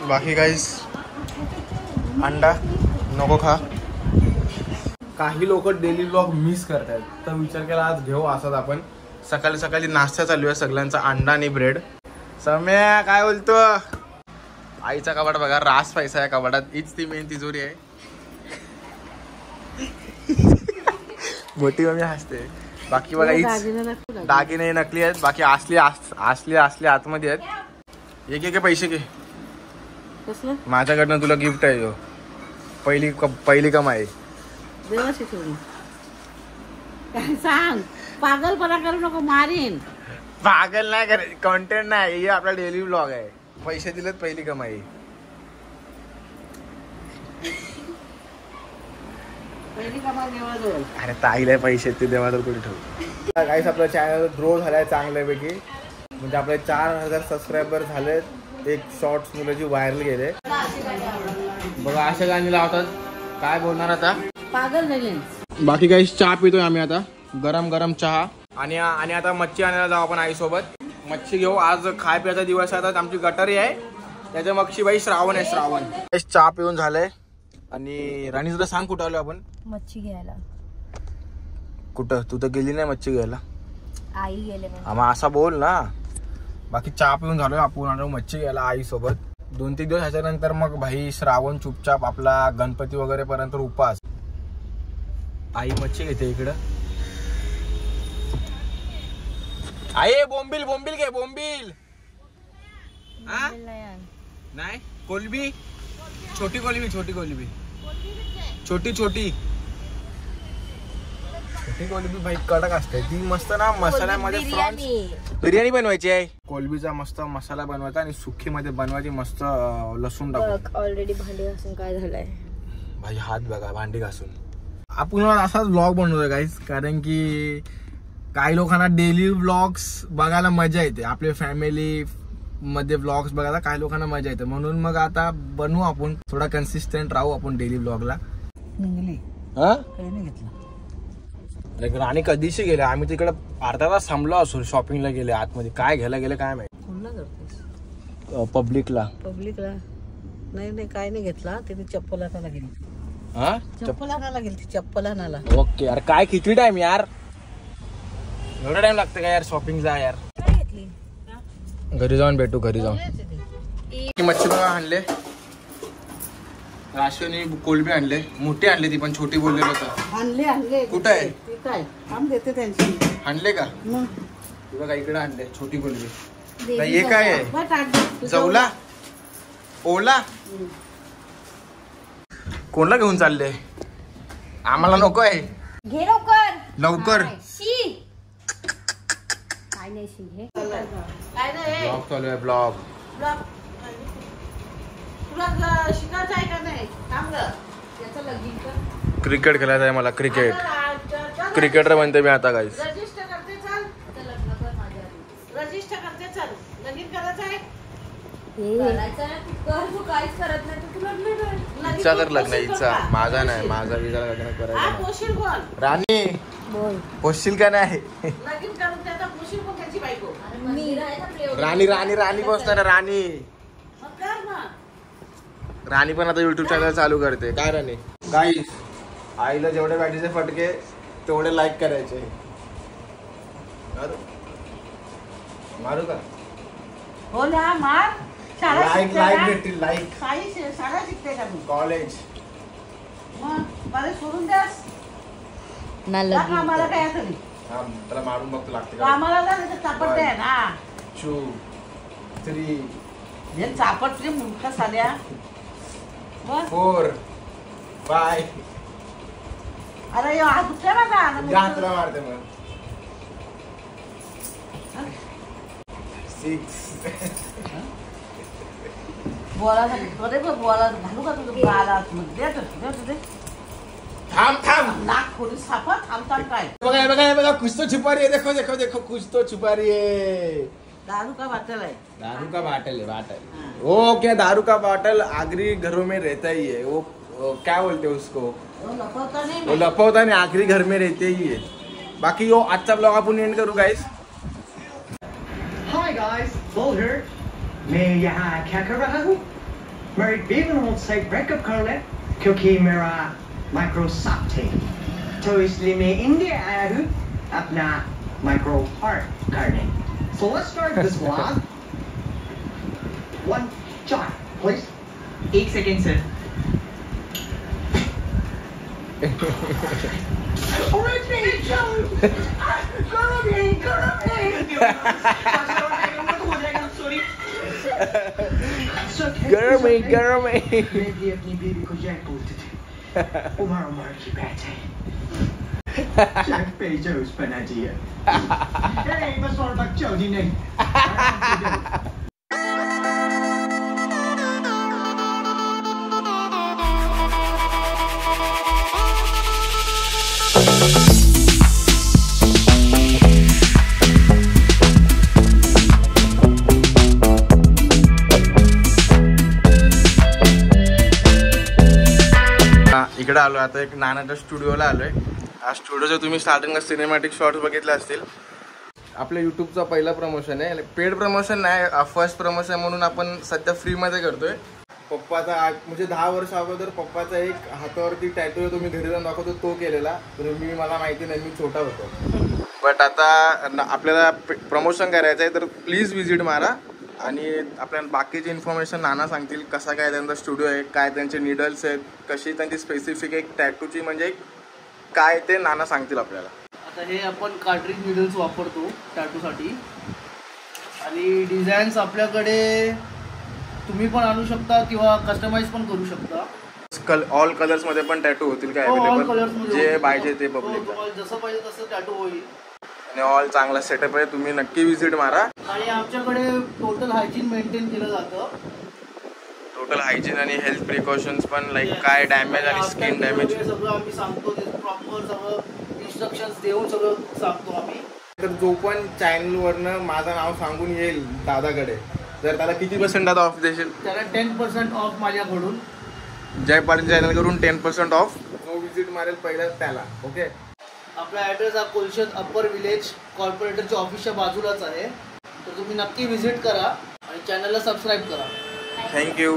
बाकी गाईस अंडा नको खा. काही लोक डेली ब्लॉग मिस करतात, तर विचार केला आज घेऊ असाच आपण. सकाळी सकाळी नाश्ता चालू आहे सगळ्यांचा, अंडा आणि ब्रेड. सम्या काय बोलतो? आईचा कपाट बघा, रास पैसा आहे कपाटात, हीच ती मेन तिजोरी आहे. मोठी मम्मी हसते. बाकी बघा हीच दागिने नकली आहेत, बाकी असली आतमध्ये आहेत. एक पैसे घे माझ्याकडनं, तुला गिफ्ट आहे. पहिली कमाई. सांग, पागलपणा करू नको, मारीन. पागल नाही करे, कंटेंट नाही, हे आपला डेली ब्लॉग आहे. पैसे दिलेत पहिली कमाई. अरे ताईला पैसे ते देवाला कुठे ठेवू. काहीच आपला चॅनल ग्रो झालाय चांगल्यापैकी, म्हणजे आपले 4000 सबस्क्रायबर झालेत. एक शॉर्ट्स मुलाची व्हायरल गेले बघा, अशा गाणी लावतात. काय बोलणार आता, पागल झाली. बाकी काही चहा पितोय आम्ही आता, गरम गरम चहा. आणि आता मच्छी आणायला जाऊ आपण आईसोबत. मच्छी घेऊ, आज खाय प्यायचा दिवस आहे. आता आमची गटारी आहे त्याच्या मच्छी बाई, श्रावण आहे श्रावण. चहा पिऊन झालंय. आणि राणी तुला सांग कुठं आलो आपण मच्छी घ्यायला. कुठं? तू तर गेली नाही मच्छी घ्यायला, आई गेले. मग असा बोल ना. बाकी चहा पिऊन झालोय, आपण आलो मच्छी घ्यायला आईसोबत. 2-3 दिवस ह्याच्यानंतर मग भाई श्रावण चुपचाप आपला गणपती वगैरे पर्यंत उपास. आई मच्छी घेते इकडं. आई बोंबील घे, बोंबील. नाही कोलबी, छोटी कोलबी छोटी कोलबी भाई कडक असते ती, मस्त ना. मसाल्यामध्ये बिर्याणी बनवायची आहे. कोलबीचा मस्त मसाला बनवायचा आणि सुकी मध्ये बनवायची, मस्त लसूण टाकून. ऑलरेडी भांडी घासून काय झालंय भाई, हात बघा भांडी घासून. आपण असाच व्लॉग बनवतोय गाईस, कारण की काही लोकांना डेली व्लॉग्स बघायला मजा येते. आपल्या फॅमिली मध्ये व्लॉग्स बघायला काही लोकांना मजा येते, म्हणून मग आता बनवू आपण, थोडा कन्सिस्टंट राहू आपण डेली व्लॉगला. राणी कधीशी गेले, आम्ही तिकडे अर्धा तास थांबलो असो, शॉपिंगला गेले आतमध्ये. काय घ्यायला गेले काय माहिती. पब्लिकला नाही काय नाही घेतला, तिथे चप्पल आणायला गेली. चप्पल आणायला गेली, चप्पल आणायला. ओके यार, काय किती टाइम यार, एवढा टाइम लागतं का यार शॉपिंगला यार. घरी जाऊन भेटू, घरी जाऊन. मच्छी बघा आणले, राशनी कोलबी आणले, मोठी आणले ती पण छोटी बोललेलं होतं. आणले कुठं आहे? काय काम देते त्यांची. आणले का? बघा इकडे आणले छोटी कोलबी. हे काय आहे? जवला ओला. कोणला घेऊन चालले? आम्हाला नको आहे. घे लवकर लवकर. काय नाही शी हे ब्लॉग चालू आहे, ब्लॉग. तुला शिकायचं आहे का नाही? थांब ग, त्याचं लगीन कर. क्रिकेट खेळायचं आहे मला, क्रिकेटर बनते मी आता गाईस. रजिस्टर करते, चल लग्न कर माझ्या. रजिस्टर करते, चल लगीन करायचं आहे. तू काहीच करत नाही, तू लग्न कर. इच्छा तर लग्न, इच्छा माझा नाही, माझा विचार लग्न करायचं. राणी पोशील का नाही? लगीन करून त्याचा पोशील पण त्याची बायको. राणी पोचणार. राणी पण आता युट्यूब चॅनल चालू करते. काय राणी? गाईस, आईला जेवढे बॅटरीचे फटके तेवढे लाईक करायचे. मारू का? हो ना, मार. लाईक भेटतील, लाईक. शाळा शिकते का तू? कॉलेज. मग मला सोडून द्यास मला काय तरी. त्याला मारून बघतो लागते. आम्हाला चापट द्या ना. 2 3 हे चापट रे मुलका साल्या. 4 5. अरे हा दुसऱ्या माझा हातला मारते मग. 6. बोला बोला घालू का तुझं बाला मध्ये. थांब नाक खोली सापा. थांब काय बघा कुछ तो छुपा रही है. देखो कुछ तो छुपा रही है. दारू का बाटल है. दारू का बाटल है. वो क्या दारू का बाटल आखिरी घरों में रहता ही है. वो क्या बोलते हैं उसको, वो लपवता नहीं, आखिरी घर में रहते ही है. बाकी वो आजचा ब्लॉग आपण एंड करू गाइस. हाय गाइस, बोल हियर. मैं यहाँ क्या कर रहा हूँ? मेरी बेगम से ब्रेकअप कर ले क्योंकि मेरा माइक्रोसॉफ्ट है, तो इसलिए मैं इंडिया आया हूँ अपना माइक्रो पार्ट करने. So let's start this vlog. One shot, please. 1 second, sir. गरम है गरम है. मैं भी अपनी बेबी को जैक बोलते थे. उमर उमर की बात है. जैक बेजोस बना दिया. बस और बच्चों जी नहीं. इकडे आलो आता एक नानाच्या स्टुडिओला आलोय. हा स्टुडिओचे तुम्ही स्टार्टिंगला सिनेमॅटिक शॉर्ट्स बघितले असतील. आपल्या यूट्यूबचा पहिला प्रमोशन आहे, पेड प्रमोशन नाही, फर्स्ट प्रमोशन म्हणून आपण सध्या फ्रीमध्ये करतोय. पप्पाचा म्हणजे 10 वर्ष अगोदर पप्पाचा एक हातावरती टॅटू तुम्ही घरी जाऊन दाखवतो तो केलेला. तर मला माहिती नाही, मी छोटा होतो. बट आता आपल्याला प्रमोशन करायचं आहे तर प्लीज विजिट मारा. आणि आपल्याला बाकीची इन्फॉर्मेशन नाना सांगतील, कसा काय त्यांचा स्टुडिओ आहे, काय त्यांचे निडल्स आहेत, कशी त्यांची स्पेसिफिक एक टॅटूची म्हणजे काय ते नाना सांगतील आपल्याला. आता हे आपण कार्ट्रिज निडल्स वापरतो टॅटूसाठी. आणि डिझाईन्स आपल्याकडे तुम्ही पण आणू शकता किंवा कस्टमाइज पण करू शकता. ऑल कलर्स मध्ये पण टॅटू होतील काय ऑल अवेलेबल, कलर्स जे पाहिजे ते पब्लिक. तुम्हाला जसं पाहिजे तसं टॅटू होईल. आणि ऑल चांगला सेटअप आहे, तुम्ही नक्की विजिट मारा. आणि आमच्याकडे टोटल हायजीन मेंटेन केलं जातं. टोटल हायजीन आणि हेल्थ प्रिकॉशन्स पण, लाईक काय डॅमेज आणि स्किन डॅमेज सगळं आम्ही सांगतो. प्रॉपर सगळं इन्स्ट्रक्शन्स देऊन सगळं सांगतो आम्ही. तर जो पण चॅनलवरनं माझं नाव सांगून येईल दादाकडे, तर त्याला किती % दादा ऑफ देशील? त्याला 10% ऑफ माझ्याकडून. जय पाटील चॅनल करून 10% ऑफ. जो विजिट मारेल पहिला त्याला. ओके. आपला ॲड्रेस हा कोलशेत अप्पर विलेज कॉर्पोरेटरच्या ऑफिसच्या बाजूलाच आहे. तर तुम्ही नक्की व्हिजिट करा आणि चॅनलला सबस्क्राईब करा. थँक्यू.